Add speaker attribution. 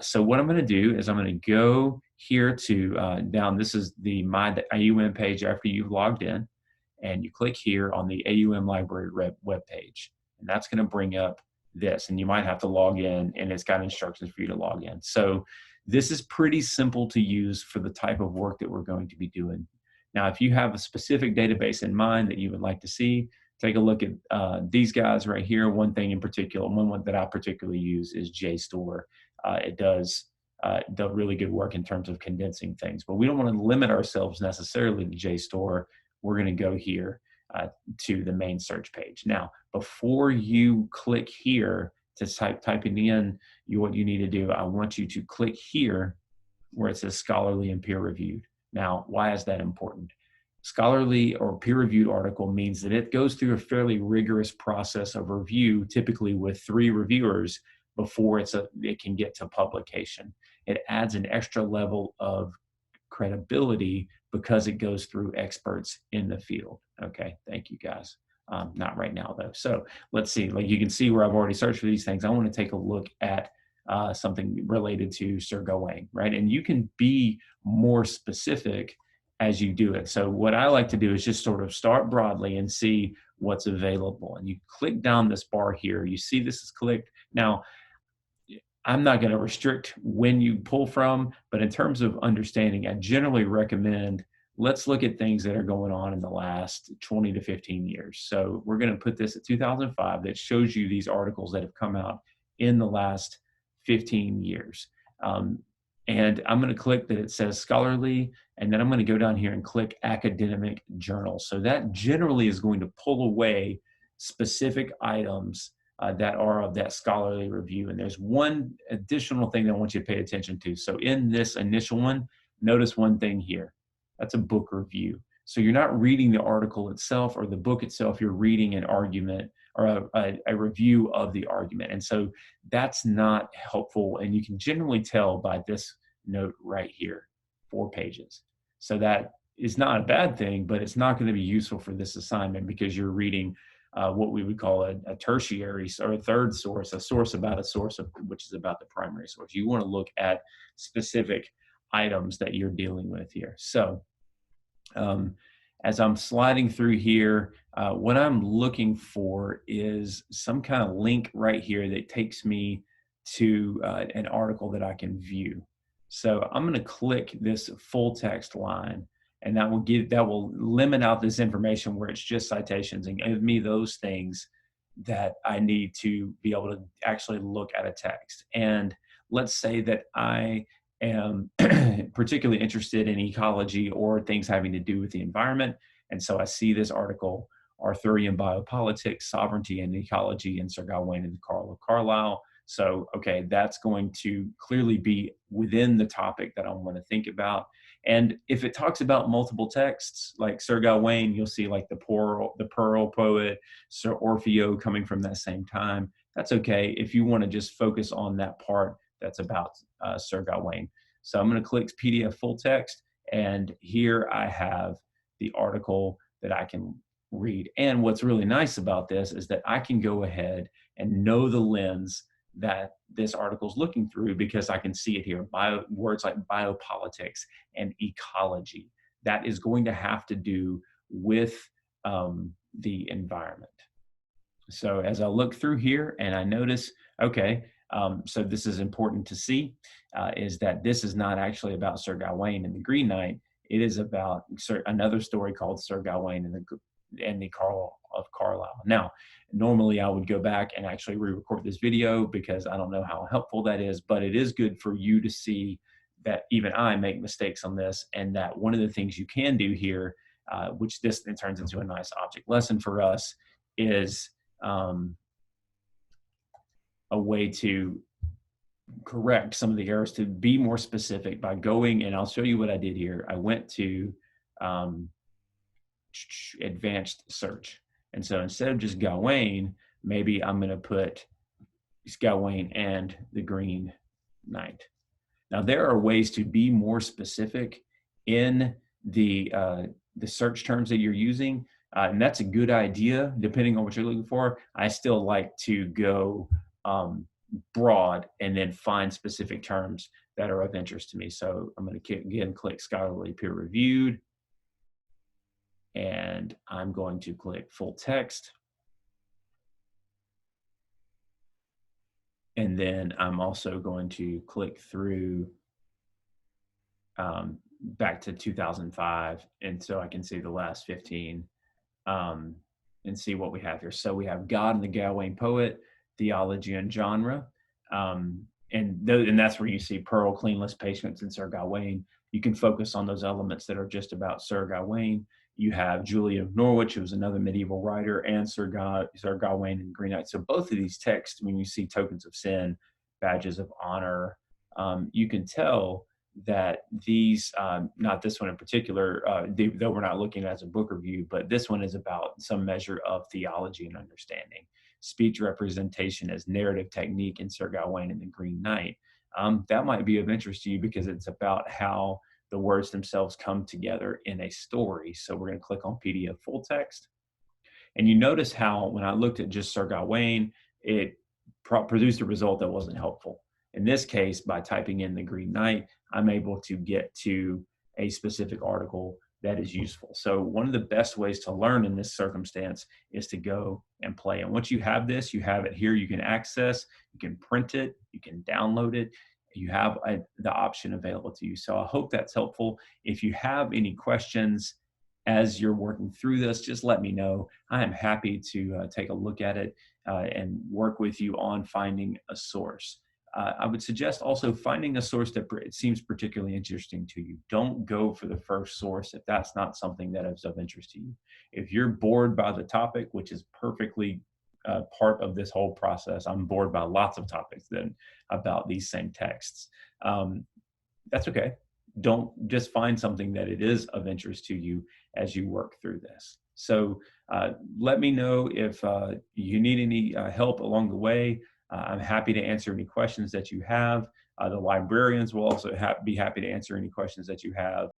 Speaker 1: So what I'm going to do is I'm going to go here to down. This is the My AUM page after you've logged in, and you click here on the AUM Library web page, and that's going to bring up this. And you might have to log in, and it's got instructions for you to log in. So this is pretty simple to use for the type of work that we're going to be doing. Now, if you have a specific database in mind that you would like to see, take a look at these guys right here. One thing in particular, one that I particularly use is JSTOR. It does really good work in terms of condensing things, but we don't want to limit ourselves necessarily to JSTOR. We're going to go here to the main search page. Now, before you click here to typing in what you need to do, I want you to click here where it says scholarly and peer reviewed. Now, why is that important? Scholarly or peer-reviewed article means that it goes through a fairly rigorous process of review, typically with 3 reviewers, before it can get to publication. It adds an extra level of credibility because it goes through experts in the field. Okay, thank you guys. Not right now though. So let's see, like you can see where I've already searched for these things. I want to take a look at something related to Sir Gawain, right? And you can be more specific as you do it. So what I like to do is just sort of start broadly and see what's available. And you click down this bar here. You see this is clicked. Now, I'm not going to restrict when you pull from, but in terms of understanding, I generally recommend let's look at things that are going on in the last 20 to 15 years. So we're going to put this at 2005 that shows you these articles that have come out in the last 15 years. And I'm going to click that it says scholarly, and then I'm going to go down here and click academic journals. So that generally is going to pull away specific items that are of that scholarly review. And there's one additional thing that I want you to pay attention to. So in this initial one, notice one thing here. That's a book review. So you're not reading the article itself or the book itself, you're reading an argument or a review of the argument. And so that's not helpful. And you can generally tell by this note right here, 4 pages. So that is not a bad thing, but it's not going to be useful for this assignment because you're reading what we would call a tertiary or a third source, a source about a source of, which is about the primary source. You want to look at specific items that you're dealing with here. So as I'm sliding through here, what I'm looking for is some kind of link right here that takes me to an article that I can view. So I'm going to click this full text line, and that will limit out this information where it's just citations and give me those things that I need to be able to actually look at a text. And let's say that I am particularly interested in ecology or things having to do with the environment. And so I see this article, Arthurian Biopolitics, Sovereignty and Ecology in Sir Gawain and the Carl of Carlisle. So, okay, that's going to clearly be within the topic that I want to think about. And if it talks about multiple texts, like Sir Gawain, you'll see like the Pearl poet, Sir Orfeo coming from that same time. That's okay if you want to just focus on that part that's about Sir Gawain. So I'm going to click PDF full text, and here I have the article that I can read. And what's really nice about this is that I can go ahead and know the lens that this article is looking through because I can see it here. Words like biopolitics and ecology. That is going to have to do with the environment. So as I look through here and I notice, okay, so this is important to see, is that this is not actually about Sir Gawain and the Green Knight. It is about another story called Sir Gawain and the Carl of Carlisle. Now, normally I would go back and actually re-record this video because I don't know how helpful that is, but it is good for you to see that even I make mistakes on this, and that one of the things you can do here, which this then turns into a nice object lesson for us, is a way to correct some of the errors, to be more specific by going, and I'll show you what I did here. I went to advanced search. And so instead of just Gawain, maybe I'm going to put Gawain and the Green Knight. Now, there are ways to be more specific in the search terms that you're using, and that's a good idea depending on what you're looking for. I still like to go broad and then find specific terms that are of interest to me. So I'm going to again click scholarly peer reviewed, and I'm going to click full text. And then I'm also going to click through back to 2005. And so I can see the last 15 and see what we have here. So we have God and the Gawain Poet, Theology and Genre. And that's where you see Pearl, Cleanless Patience, and Sir Gawain. You can focus on those elements that are just about Sir Gawain. You have Julian of Norwich, who was another medieval writer, and Sir Gawain and Green Knight. So both of these texts, when you see tokens of sin, badges of honor, you can tell that these, not this one in particular, though we're not looking at as a book review, but this one is about some measure of theology and understanding. Speech representation as narrative technique in Sir Gawain and the Green Knight. That might be of interest to you because it's about how the words themselves come together in a story. So we're going to click on PDF full text. And you notice how when I looked at just Sir Gawain, it produced a result that wasn't helpful. In this case, by typing in the Green Knight, I'm able to get to a specific article that is useful. So one of the best ways to learn in this circumstance is to go and play. And once you have this, you have it here, you can access, you can print it, you can download it, you have the option available to you. So I hope that's helpful. If you have any questions as you're working through this, just let me know. I am happy to take a look at it and work with you on finding a source. I would suggest also finding a source that seems particularly interesting to you. Don't go for the first source if that's not something that is of interest to you. If you're bored by the topic, which is perfectly part of this whole process, I'm bored by lots of topics then about these same texts. That's okay. Don't just find something that it is of interest to you as you work through this. So let me know if you need any help along the way. I'm happy to answer any questions that you have. The librarians will also be happy to answer any questions that you have.